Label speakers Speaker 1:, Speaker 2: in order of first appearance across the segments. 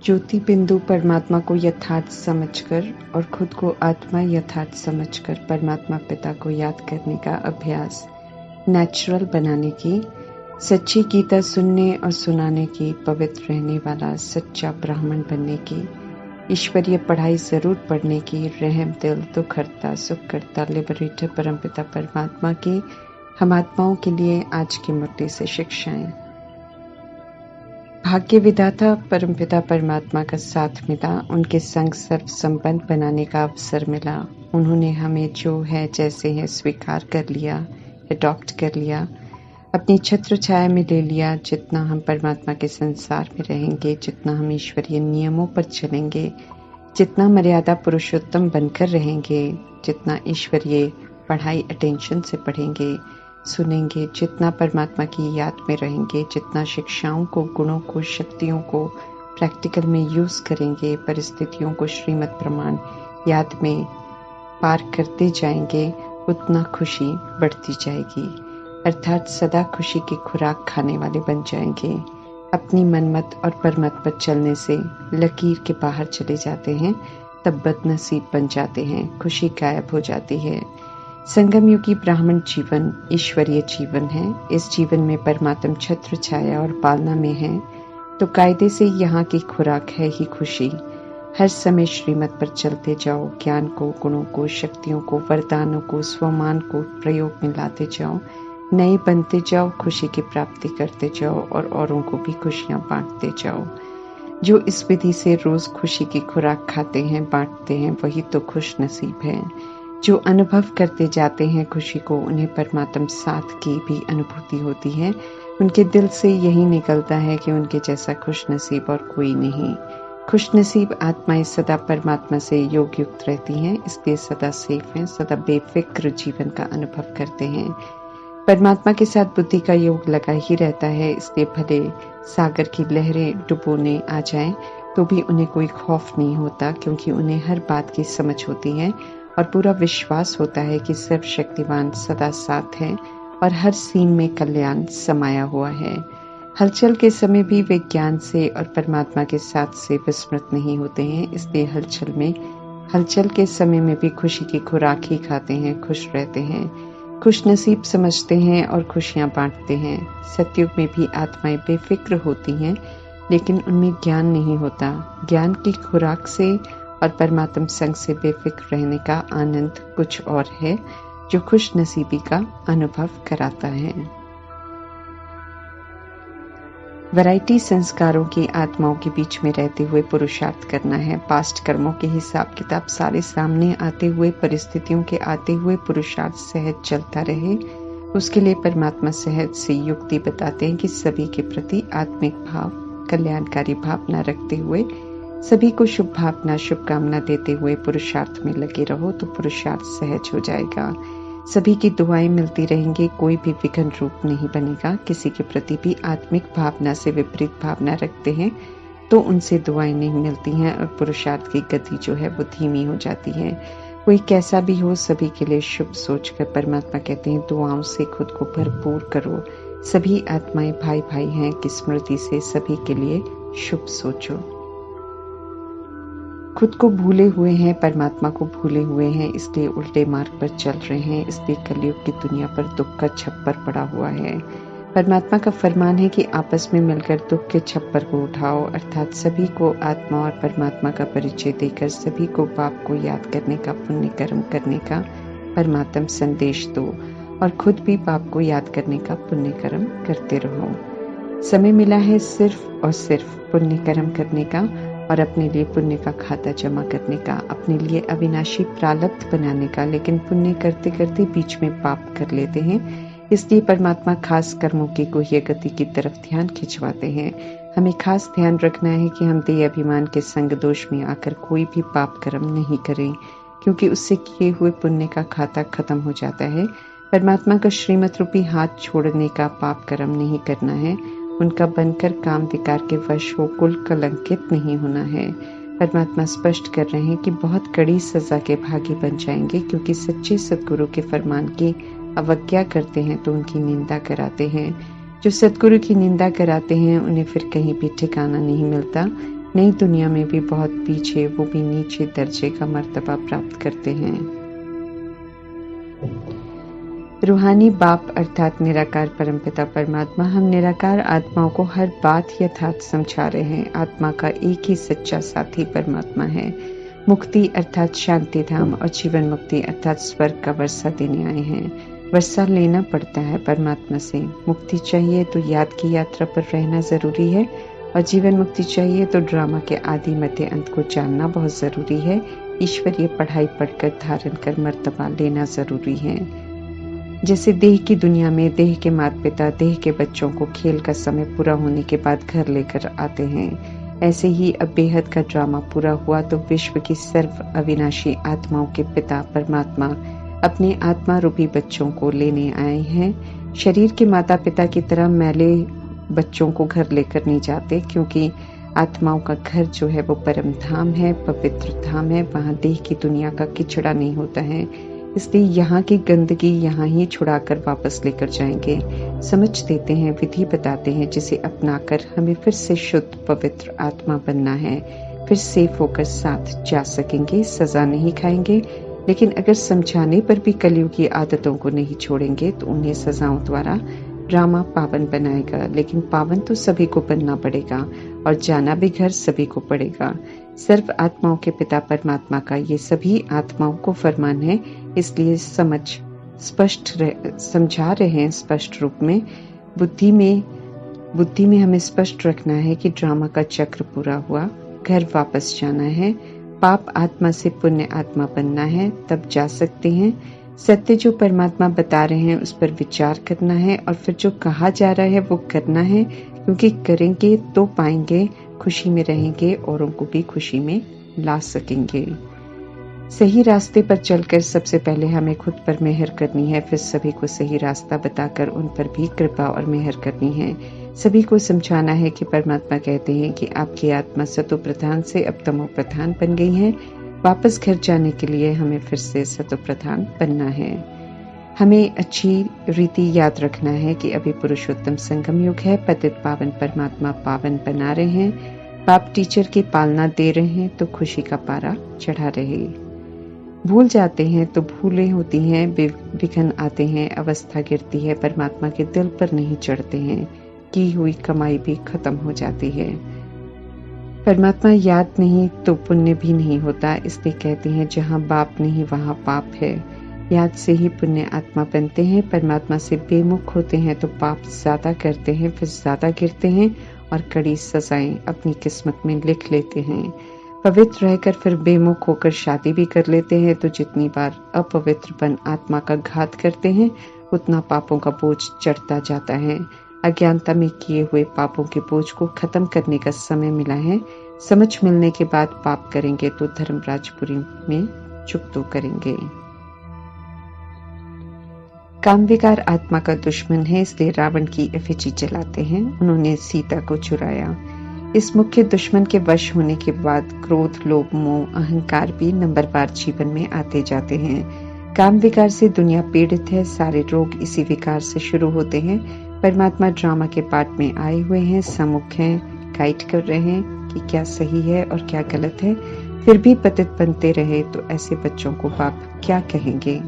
Speaker 1: ज्योति बिंदु परमात्मा को यथार्थ समझकर और खुद को आत्मा यथार्थ समझकर परमात्मा पिता को याद करने का अभ्यास नेचुरल बनाने की, सच्ची गीता सुनने और सुनाने की, पवित्र रहने वाला सच्चा ब्राह्मण बनने की, ईश्वरीय पढ़ाई जरूर पढ़ने की, रहम दिल, दुख हरता, सुख करता, लिबरेटर परमपिता परमात्मा की हम आत्माओं के लिए आज की मुट्ठी से शिक्षाएं। भाग्य विधाता परमपिता परमात्मा का साथ मिला, उनके संग सर्व संबंध बनाने का अवसर मिला। उन्होंने हमें जो है जैसे है स्वीकार कर लिया, अडॉप्ट कर लिया, अपनी छत्र छाया में ले लिया। जितना हम परमात्मा के संसार में रहेंगे, जितना हम ईश्वरीय नियमों पर चलेंगे, जितना मर्यादा पुरुषोत्तम बनकर रहेंगे, जितना ईश्वरीय पढ़ाई अटेंशन से पढ़ेंगे सुनेंगे, जितना परमात्मा की याद में रहेंगे, जितना शिक्षाओं को, गुणों को, शक्तियों को प्रैक्टिकल में यूज करेंगे, परिस्थितियों को श्रीमद् प्रमाण याद में पार करते जाएंगे, उतना खुशी बढ़ती जाएगी। अर्थात सदा खुशी की खुराक खाने वाले बन जाएंगे। अपनी मनमत और परमत पर चलने से लकीर के बाहर चले जाते हैं, तब बदनसीब बन जाते हैं, खुशी गायब हो जाती है। संगम युगी ब्राह्मण जीवन ईश्वरीय जीवन है। इस जीवन में परमात्म छत्र छाया और पालना में है, तो कायदे से यहाँ की खुराक है ही खुशी। हर समय श्रीमत पर चलते जाओ, ज्ञान को, गुणों को, शक्तियों को, वरदानों को, स्वमान को प्रयोग में लाते जाओ, नए बनते जाओ, खुशी की प्राप्ति करते जाओ और औरों को भी खुशियां बांटते जाओ। जो इस विधि से रोज खुशी की खुराक खाते हैं, बांटते हैं, वही तो खुश नसीब है। जो अनुभव करते जाते हैं खुशी को, उन्हें परमात्म साथ की भी अनुभूति होती है। उनके दिल से यही निकलता है कि उनके जैसा खुश नसीब और कोई नहीं। खुश नसीब आत्माएं सदा परमात्मा से योग युक्त रहती हैं, इसलिए सदा सेफ हैं, सदा बेफिक्र जीवन का अनुभव करते हैं। परमात्मा के साथ बुद्धि का योग लगा ही रहता है, इसलिए भले सागर की लहरें डुबोने आ जाएं, तो भी उन्हें कोई खौफ नहीं होता, क्योंकि उन्हें हर बात की समझ होती है और पूरा विश्वास होता है कि सर्वशक्तिमान सदा साथ है और हर सीन में कल्याण समाया हुआ है। हलचल के समय भी वे ज्ञान से और परमात्मा के साथ से विस्मृत नहीं होते हैं, इसलिए हलचल के समय में भी खुशी की खुराक ही खाते हैं, खुश रहते हैं, खुश नसीब समझते हैं और खुशियां बांटते हैं। सतयुग में भी आत्माएं बेफिक्र होती हैं, लेकिन उनमें ज्ञान नहीं होता। ज्ञान की खुराक से और परमात्म संग से बेफिक्र रहने का आनंद कुछ और है, जो खुश नसीबी का अनुभव कराता है। वैरायटी संस्कारों की आत्माओं के बीच में रहते हुए पुरुषार्थ करना है। पास्ट कर्मों के हिसाब किताब सारे सामने आते हुए, परिस्थितियों के आते हुए पुरुषार्थ सहज चलता रहे। उसके लिए परमात्मा सहज से युक्ति बताते हैं कि सभी के प्रति आत्मिक भाव, कल्याणकारी भावना रखते हुए, सभी को शुभ भावना, शुभकामना देते हुए पुरुषार्थ में लगे रहो, तो पुरुषार्थ सहज हो जाएगा। सभी की दुआएं मिलती रहेंगी, कोई भी विघ्न रूप नहीं बनेगा। किसी के प्रति भी आत्मिक भावना से विपरीत भावना रखते हैं तो उनसे दुआएं नहीं मिलती हैं और पुरुषार्थ की गति जो है वो धीमी हो जाती है। कोई कैसा भी हो, सभी के लिए शुभ सोचकर परमात्मा कहते हैं दुआओं से खुद को भरपूर करो। सभी आत्माएं भाई भाई हैं कि स्मृति से सभी के लिए शुभ सोचो। खुद को भूले हुए हैं, परमात्मा को भूले हुए हैं, इसलिए उल्टे मार्ग पर चल रहे हैं। इसलिए कलयुग की दुनिया पर दुख का छप्पर पड़ा हुआ है। परमात्मा का फरमान है कि आपस में मिलकर दुख के छप्पर को उठाओ, अर्थात सभी को आत्मा और परमात्मा का परिचय देकर सभी को पाप को याद करने का, पुण्य कर्म करने का परमात्म संदेश दो और खुद भी पाप को याद करने का पुण्य कर्म करते रहो। समय मिला है सिर्फ और सिर्फ पुण्य कर्म करने का और अपने लिए पुण्य का खाता जमा करने का, अपने लिए अविनाशी प्रारब्ध बनाने का। लेकिन पुण्य करते करते बीच में पाप कर लेते हैं, इसलिए परमात्मा खास कर्मों की गुह्य गति की तरफ ध्यान खिंचवाते हैं। हमें खास ध्यान रखना है कि हम देह अभिमान के संग दोष में आकर कोई भी पाप कर्म नहीं करें, क्योंकि उससे किए हुए पुण्य का खाता खत्म हो जाता है। परमात्मा का श्रीमत रूपी हाथ छोड़ने का पाप कर्म नहीं करना है, उनका बनकर काम विकार के वश हो कुल कलंकित नहीं होना है। परमात्मा स्पष्ट कर रहे हैं कि बहुत कड़ी सजा के भागी बन जाएंगे, क्योंकि सच्चे सद्गुरु के फरमान की अवज्ञा करते हैं तो उनकी निंदा कराते हैं। जो सद्गुरु की निंदा कराते हैं उन्हें फिर कहीं भी ठिकाना नहीं मिलता, नई दुनिया में भी बहुत पीछे, वो भी नीचे दर्जे का मर्तबा प्राप्त करते हैं। रूहानी बाप अर्थात निराकार परमपिता परमात्मा हम निराकार आत्माओं को हर बात यथार्थ समझा रहे हैं। आत्मा का एक ही सच्चा साथी परमात्मा है। मुक्ति अर्थात शांति धाम और जीवन मुक्ति अर्थात स्वर्ग का वर्षा देने आए हैं। वर्षा लेना पड़ता है परमात्मा से। मुक्ति चाहिए तो याद की यात्रा पर रहना जरूरी है, और जीवन मुक्ति चाहिए तो ड्रामा के आदि मध्य अंत को जानना बहुत जरूरी है। ईश्वरीय पढ़ाई पढ़कर धारण कर मर्तबा लेना जरूरी है। जैसे देह की दुनिया में देह के माता पिता देह के बच्चों को खेल का समय पूरा होने के बाद घर लेकर आते हैं, ऐसे ही अब बेहद का ड्रामा पूरा हुआ तो विश्व की सर्व अविनाशी आत्माओं के पिता परमात्मा अपने आत्मा रूपी बच्चों को लेने आए हैं। शरीर के माता पिता की तरह मैले बच्चों को घर लेकर नहीं जाते, क्योंकि आत्माओं का घर जो है वो परम धाम है, पवित्र धाम है। वहाँ देह की दुनिया का किचड़ा नहीं होता है, इसलिए यहाँ की गंदगी यहाँ ही छुड़ाकर वापस लेकर जाएंगे। समझ देते हैं, विधि बताते हैं, जिसे अपनाकर हमें फिर से शुद्ध पवित्र आत्मा बनना है। फिर सेफ होकर साथ जा सकेंगे, सजा नहीं खाएंगे। लेकिन अगर समझाने पर भी कलयुग की आदतों को नहीं छोड़ेंगे तो उन्हें सजाओं द्वारा ड्रामा पावन बनाएगा। लेकिन पावन तो सभी को बनना पड़ेगा और जाना भी घर सभी को पड़ेगा। सर्व आत्माओं के पिता परमात्मा का ये सभी आत्माओं को फरमान है, इसलिए समझा रहे हैं स्पष्ट रूप में। बुद्धि में हमें स्पष्ट रखना है कि ड्रामा का चक्र पूरा हुआ, घर वापस जाना है, पाप आत्मा से पुण्य आत्मा बनना है, तब जा सकते हैं। सत्य जो परमात्मा बता रहे हैं उस पर विचार करना है, और फिर जो कहा जा रहा है वो करना है, क्योंकि करेंगे तो पाएंगे, खुशी में रहेंगे, औरों को भी खुशी में ला सकेंगे। सही रास्ते पर चलकर सबसे पहले हमें खुद पर मेहर करनी है, फिर सभी को सही रास्ता बताकर उन पर भी कृपा और मेहर करनी है। सभी को समझाना है कि परमात्मा कहते हैं कि आपकी आत्मा सतो प्रधान से अब तमो प्रधान बन गई है। वापस घर जाने के लिए हमें फिर से सतो प्रधान बनना है। हमें अच्छी रीति याद रखना है कि अभी पुरुषोत्तम संगम युग है। पतित पावन परमात्मा पावन बना रहे हैं। बाप टीचर की पालना दे रहे हैं तो खुशी का पारा चढ़ा रहे। भूल जाते हैं तो भूलें होती हैं, विघ्न आते हैं, अवस्था गिरती है, परमात्मा के दिल पर नहीं चढ़ते हैं, की हुई कमाई भी खत्म हो जाती है। परमात्मा याद नहीं तो पुण्य भी नहीं होता, इसलिए कहते हैं जहाँ बाप नहीं वहाँ पाप है। याद से ही पुण्य आत्मा बनते हैं। परमात्मा से बेमुख होते हैं तो पाप ज्यादा करते हैं, फिर ज्यादा गिरते हैं और कड़ी सजाएं अपनी किस्मत में लिख लेते हैं। पवित्र रहकर फिर बेमुख होकर शादी भी कर लेते हैं, तो जितनी बार अपवित्रपन आत्मा का घात करते हैं उतना पापों का बोझ चढ़ता जाता है। अज्ञानता में किए हुए पापों के बोझ को खत्म करने का समय मिला है। समझ मिलने के बाद पाप करेंगे तो धर्मराजपुरी में चुप तो करेंगे। काम विकार आत्मा का दुश्मन है, इसलिए रावण की एफिजी जलाते हैं। उन्होंने सीता को चुराया। इस मुख्य दुश्मन के वश होने के बाद क्रोध, लोभ, मोह, अहंकार भी नंबरवार जीवन में आते जाते हैं। काम विकार से दुनिया पीड़ित है। सारे रोग इसी विकार से शुरू होते हैं। परमात्मा ड्रामा के पार्ट में आए हुए हैं, सम्मुख हैं, गाइड कर रहे हैं कि क्या सही है और क्या गलत है। फिर भी पतित बनते रहे तो ऐसे बच्चों को बाप क्या कहेंगे।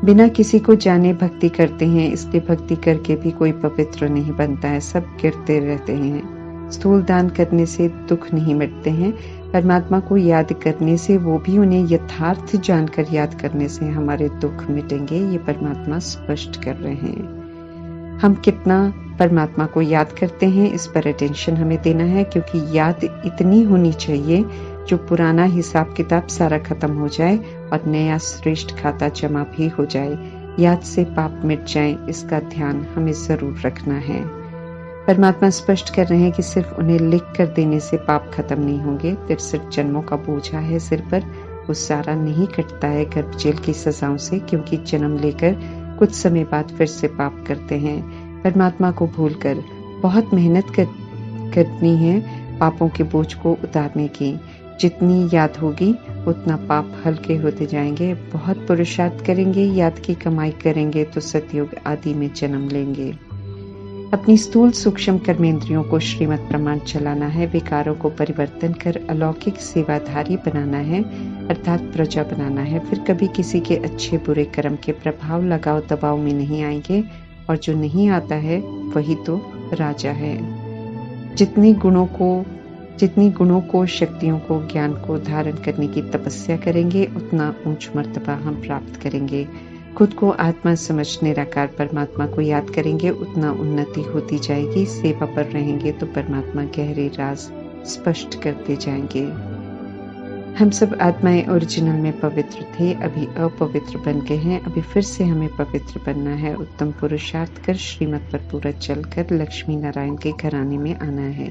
Speaker 1: बिना किसी को जाने भक्ति करते हैं, इसलिए भक्ति करके भी कोई पवित्र नहीं बनता है, सब गिरते रहते हैं। स्थूल दान करने से दुख नहीं मिटते हैं। परमात्मा को याद करने से, वो भी उन्हें यथार्थ जानकर याद करने से हमारे दुख मिटेंगे, ये परमात्मा स्पष्ट कर रहे हैं। हम कितना परमात्मा को याद करते हैं इस पर अटेंशन हमें देना है, क्योंकि याद इतनी होनी चाहिए जो पुराना हिसाब किताब सारा खत्म हो जाए और नया श्रेष्ठ खाता जमा भी हो जाए। याद से पाप मिट जाए, इसका ध्यान हमें जरूर रखना है। परमात्मा स्पष्ट कर रहे हैं कि सिर्फ उन्हें लिख कर देने से पाप खत्म नहीं होंगे। 63 जन्मों का बोझा है सिर पर, वो सारा नहीं कटता है गर्भ जेल की सजाओं से, क्योंकि जन्म लेकर कुछ समय बाद फिर से पाप करते हैं। परमात्मा को भूलकर बहुत मेहनत करनी है पापों के बोझ को उतारने की। जितनी याद होगी उतना पाप हल्के होते जाएंगे। बहुत पुरुषार्थ करेंगे, याद की कमाई करेंगे तो सतयुग आदि में जन्म लेंगे। अपनी स्थूल सूक्ष्म कर्मेंद्रियों को श्रीमत प्रमाण चलाना है, विकारों को परिवर्तन कर अलौकिक सेवाधारी बनाना है अर्थात प्रजा बनाना है। फिर कभी किसी के अच्छे बुरे कर्म के प्रभाव लगाव दबाव में नहीं आएंगे और जो नहीं आता है वही तो राजा है। जितनी गुणों को शक्तियों को ज्ञान को धारण करने की तपस्या करेंगे उतना ऊंच मर्तबा हम प्राप्त करेंगे। खुद को आत्मा समझ निराकार परमात्मा को याद करेंगे उतना उन्नति होती जाएगी। सेवा पर रहेंगे तो परमात्मा गहरे राज स्पष्ट करते जाएंगे। हम सब आत्माएं ओरिजिनल में पवित्र थे, अभी अपवित्र बन गए हैं। अभी फिर से हमें पवित्र बनना है। उत्तम पुरुषार्थ कर श्रीमत पर पूरा चलकर लक्ष्मी नारायण के घराने में आना है।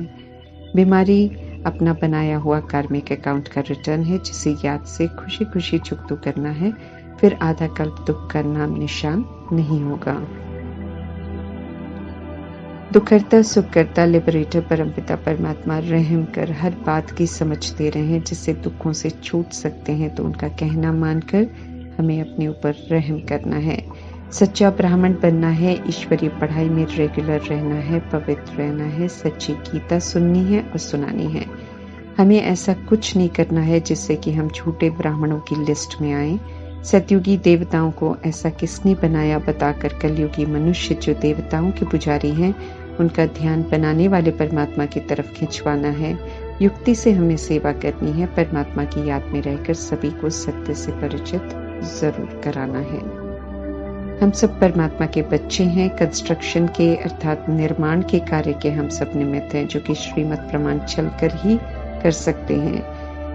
Speaker 1: बीमारी अपना बनाया हुआ कार्मिक अकाउंट का रिटर्न है जिसे याद से खुशी खुशी चुकता करना है। फिर आधा कल्प दुख का नाम निशान नहीं होगा। दुखहर्ता सुखकर्ता लिबरेटर परमपिता परमात्मा रहम कर हर बात की समझ दे रहे हैं। जिससे दुखों से छूट सकते हैं तो उनका कहना मानकर हमें अपने ऊपर रहम करना है। सच्चा ब्राह्मण बनना है, ईश्वरीय पढ़ाई में रेगुलर रहना है, पवित्र रहना है, सच्ची गीता सुननी है और सुनानी है। हमें ऐसा कुछ नहीं करना है जिससे कि हम झूठे ब्राह्मणों की लिस्ट में आए। सतयुगी देवताओं को ऐसा किसने बनाया बताकर कलयुगी मनुष्य जो देवताओं के पुजारी हैं उनका ध्यान बनाने वाले परमात्मा की तरफ खिंचवाना है। युक्ति से हमें सेवा करनी है। परमात्मा की याद में रहकर सभी को सत्य से परिचित जरूर कराना है। हम सब परमात्मा के बच्चे हैं। कंस्ट्रक्शन के अर्थात निर्माण के कार्य के हम सब निमित्त हैं जो कि श्रीमत प्रमाण चलकर ही कर सकते हैं।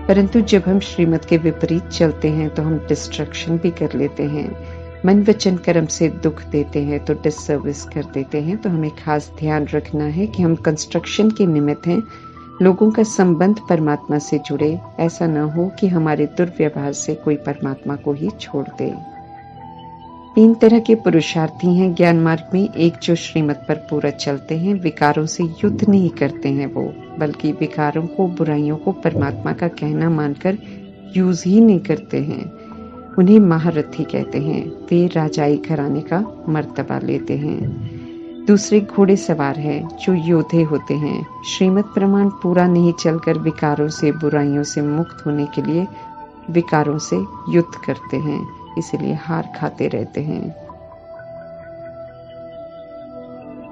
Speaker 1: परंतु जब हम श्रीमत के विपरीत चलते हैं तो हम डिस्ट्रक्शन भी कर लेते हैं। मन वचन कर्म से दुख देते हैं तो डिससर्विस कर देते हैं। तो हमें खास ध्यान रखना है कि हम कंस्ट्रक्शन के निमित्त हैं। लोगों का संबंध परमात्मा से जुड़े। ऐसा न हो कि हमारे दुर्व्यवहार से कोई परमात्मा को ही छोड़ दे। 3 तरह के पुरुषार्थी हैं ज्ञान मार्ग में। एक जो श्रीमत पर पूरा चलते हैं, विकारों से युद्ध नहीं करते हैं वो, बल्कि विकारों को बुराइयों को परमात्मा का कहना मानकर यूज ही नहीं करते हैं। उन्हें महारथी कहते हैं। वे राजाई घराने का मर्तबा लेते हैं। दूसरे घोड़े सवार हैं जो योद्धे होते हैं। श्रीमत प्रमाण पूरा नहीं चलकर विकारों से बुराइयों से मुक्त होने के लिए विकारों से युद्ध करते हैं, इसलिए हार खाते रहते हैं।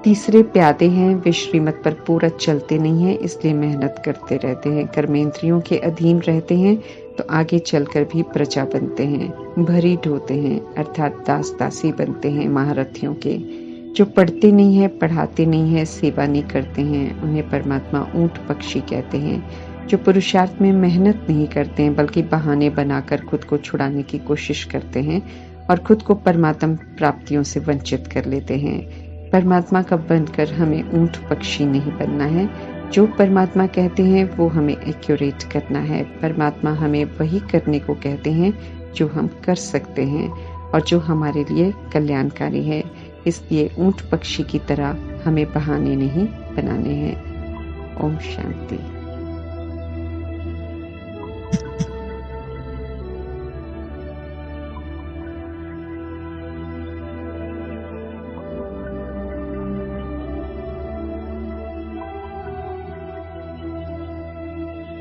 Speaker 1: तीसरे प्यादे हैं। वे श्रीमत पर पूरा चलते नहीं हैं, इसलिए मेहनत करते रहते हैं। कर्मेंद्रियों के अधीन रहते हैं तो आगे चलकर भी प्रजा बनते हैं। भरी ढोते हैं अर्थात दास दासी बनते हैं महारथियों के। जो पढ़ते नहीं है, पढ़ाते नहीं है, सेवा नहीं करते हैं, उन्हें परमात्मा ऊंट पक्षी कहते हैं। जो पुरुषार्थ में मेहनत नहीं करते हैं बल्कि बहाने बनाकर खुद को छुड़ाने की कोशिश करते हैं और खुद को परमात्म प्राप्तियों से वंचित कर लेते हैं। परमात्मा का बनकर हमें ऊंट पक्षी नहीं बनना है। जो परमात्मा कहते हैं वो हमें एक्यूरेट करना है। परमात्मा हमें वही करने को कहते हैं जो हम कर सकते हैं और जो हमारे लिए कल्याणकारी है। इसलिए ऊंट पक्षी की तरह हमें बहाने नहीं बनाने हैं। ओम शांति।